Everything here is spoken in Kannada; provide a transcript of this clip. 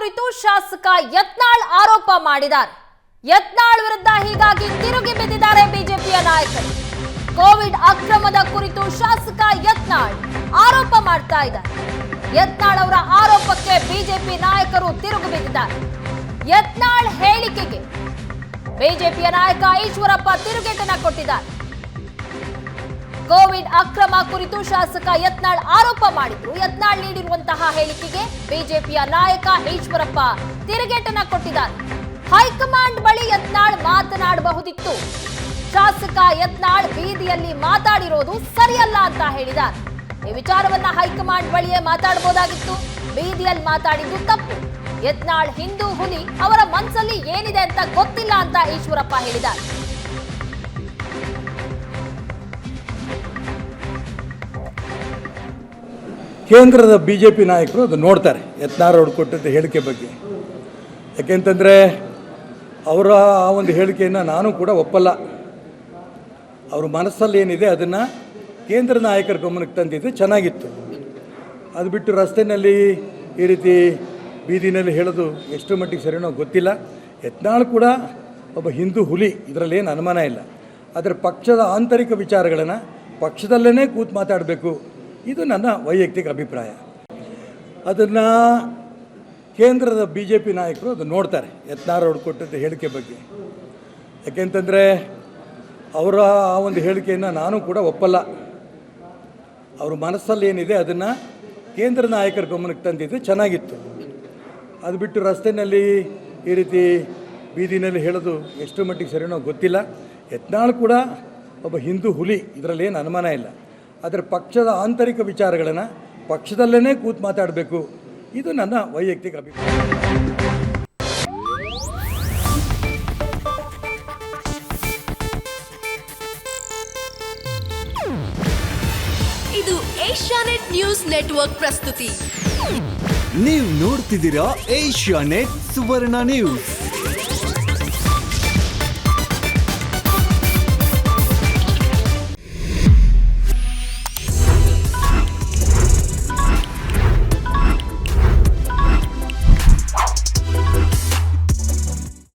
ಕುರಿತು ಶಾಸಕ ಯತ್ನಾಳ್ ಆರೋಪ ಮಾಡಿದ್ದಾರೆ. ಯತ್ನಾಳ್ ವಿರುದ್ಧ ಹೀಗಾಗಿ ತಿರುಗಿ ಬಿದ್ದಿದ್ದಾರೆ ಬಿಜೆಪಿಯ ನಾಯಕರು. ಕೋವಿಡ್ ಅಕ್ರಮದ ಕುರಿತು ಶಾಸಕ ಯತ್ನಾಳ್ ಆರೋಪ ಮಾಡ್ತಾ ಇದ್ದಾರೆ. ಯತ್ನಾಳ್ ಅವರ ಆರೋಪಕ್ಕೆ ಬಿಜೆಪಿ ನಾಯಕರು ತಿರುಗಿ ಬಿದ್ದಿದ್ದಾರೆ. ಯತ್ನಾಳ್ ಹೇಳಿಕೆಗೆ ಬಿಜೆಪಿಯ ನಾಯಕ ಈಶ್ವರಪ್ಪ ತಿರುಗೇಟನ್ನ ಕೊಟ್ಟಿದ್ದಾರೆ. ಕೋವಿಡ್ ಅಕ್ರಮ ಕುರಿತು ಶಾಸಕ ಯತ್ನಾಳ್ ಆರೋಪ ಮಾಡಿದ್ರು. ಯತ್ನಾಳ್ ನೀಡಿರುವಂತಹ ಹೇಳಿಕೆಗೆ ಬಿಜೆಪಿಯ ನಾಯಕ ಈಶ್ವರಪ್ಪ ತಿರುಗೇಟನ್ನ ಕೊಟ್ಟಿದ್ದಾರೆ. ಹೈಕಮಾಂಡ್ ಬಳಿ ಯತ್ನಾಳ್ ಮಾತನಾಡಬಹುದಿತ್ತು. ಶಾಸಕ ಯತ್ನಾಳ್ ಬೀದಿಯಲ್ಲಿ ಮಾತಾಡಿರೋದು ಸರಿಯಲ್ಲ ಅಂತ ಹೇಳಿದ್ದಾರೆ. ಈ ವಿಚಾರವನ್ನ ಹೈಕಮಾಂಡ್ ಬಳಿಯೇ ಮಾತಾಡಬಹುದಾಗಿತ್ತು. ಬೀದಿಯಲ್ಲಿ ಮಾತಾಡಿದ್ದು ತಪ್ಪು. ಯತ್ನಾಳ್ ಹಿಂದೂ ಹುಲಿ, ಅವರ ಮನಸ್ಸಲ್ಲಿ ಏನಿದೆ ಅಂತ ಗೊತ್ತಿಲ್ಲ ಅಂತ ಈಶ್ವರಪ್ಪ ಹೇಳಿದ್ದಾರೆ. ಕೇಂದ್ರದ ಬಿಜೆಪಿ ನಾಯಕರು ಅದು ನೋಡ್ತಾರೆ ಯತ್ನಾಳ್ ಅವರು ಕೊಟ್ಟಿದ್ದ ಹೇಳಿಕೆ ಬಗ್ಗೆ. ಯಾಕೆಂತಂದರೆ ಅವರ ಆ ಒಂದು ಹೇಳಿಕೆಯನ್ನು ನಾನು ಕೂಡ ಒಪ್ಪಲ್ಲ. ಅವ್ರ ಮನಸ್ಸಲ್ಲಿ ಏನಿದೆ ಅದನ್ನು ಕೇಂದ್ರ ನಾಯಕರ ಗಮನಕ್ಕೆ ತಂದಿದ್ದು ಚೆನ್ನಾಗಿತ್ತು. ಅದು ಬಿಟ್ಟು ರಸ್ತೆಯಲ್ಲಿ ಈ ರೀತಿ ಬೀದಿನಲ್ಲಿ ಹೇಳೋದು ಎಷ್ಟು ಮಟ್ಟಿಗೆ ಸರಿನೋ ಗೊತ್ತಿಲ್ಲ. ಯತ್ನಾಳ್ ಕೂಡ ಒಬ್ಬ ಹಿಂದೂ ಹುಲಿ, ಇದರಲ್ಲಿ ಏನು ಅನುಮಾನ ಇಲ್ಲ. ಆದರೆ ಪಕ್ಷದ ಆಂತರಿಕ ವಿಚಾರಗಳನ್ನು ಪಕ್ಷದಲ್ಲೇ ಕೂತು ಮಾತಾಡಬೇಕು, ಇದು ನನ್ನ ವೈಯಕ್ತಿಕ ಅಭಿಪ್ರಾಯ. ಅದನ್ನು ಕೇಂದ್ರದ ಬಿಜೆಪಿ ನಾಯಕರು ಅದು ನೋಡ್ತಾರೆ ಯತ್ನಾಳ್ ಅವರು ಕೊಟ್ಟಿದ್ದ ಹೇಳಿಕೆ ಬಗ್ಗೆ. ಯಾಕೆಂತಂದರೆ ಅವರ ಆ ಒಂದು ಹೇಳಿಕೆಯನ್ನು ನಾನು ಕೂಡ ಒಪ್ಪಲ್ಲ. ಅವ್ರ ಮನಸ್ಸಲ್ಲಿ ಏನಿದೆ ಅದನ್ನು ಕೇಂದ್ರ ನಾಯಕರ ಗಮನಕ್ಕೆ ತಂದಿದ್ದು ಚೆನ್ನಾಗಿತ್ತು. ಅದು ಬಿಟ್ಟು ರಸ್ತೆಯಲ್ಲಿ ಈ ರೀತಿ ಬೀದಿನಲ್ಲಿ ಹೇಳೋದು ಎಷ್ಟು ಮಟ್ಟಿಗೆ ಸರಿನೋ ಗೊತ್ತಿಲ್ಲ. ಯತ್ನಾಳ್ ಕೂಡ ಒಬ್ಬ ಹಿಂದೂ ಹುಲಿ, ಇದರಲ್ಲಿ ಏನು ಅನುಮಾನ ಇಲ್ಲ. ಆದರೆ ಪಕ್ಷದ ಆಂತರಿಕ ವಿಚಾರಗಳನ್ನು ಪಕ್ಷದಲ್ಲೇ ಕೂತು ಮಾತಾಡಬೇಕು, ಇದು ನನ್ನ ವೈಯಕ್ತಿಕ ಅಭಿಪ್ರಾಯ. ಇದು ಏಷ್ಯಾನೆಟ್ ನ್ಯೂಸ್ ನೆಟ್ವರ್ಕ್ ಪ್ರಸ್ತುತಿ. ನೀವು ನೋಡ್ತಿದ್ದೀರಾ ಏಷ್ಯಾನೆಟ್ ಸುವರ್ಣ ನ್ಯೂಸ್.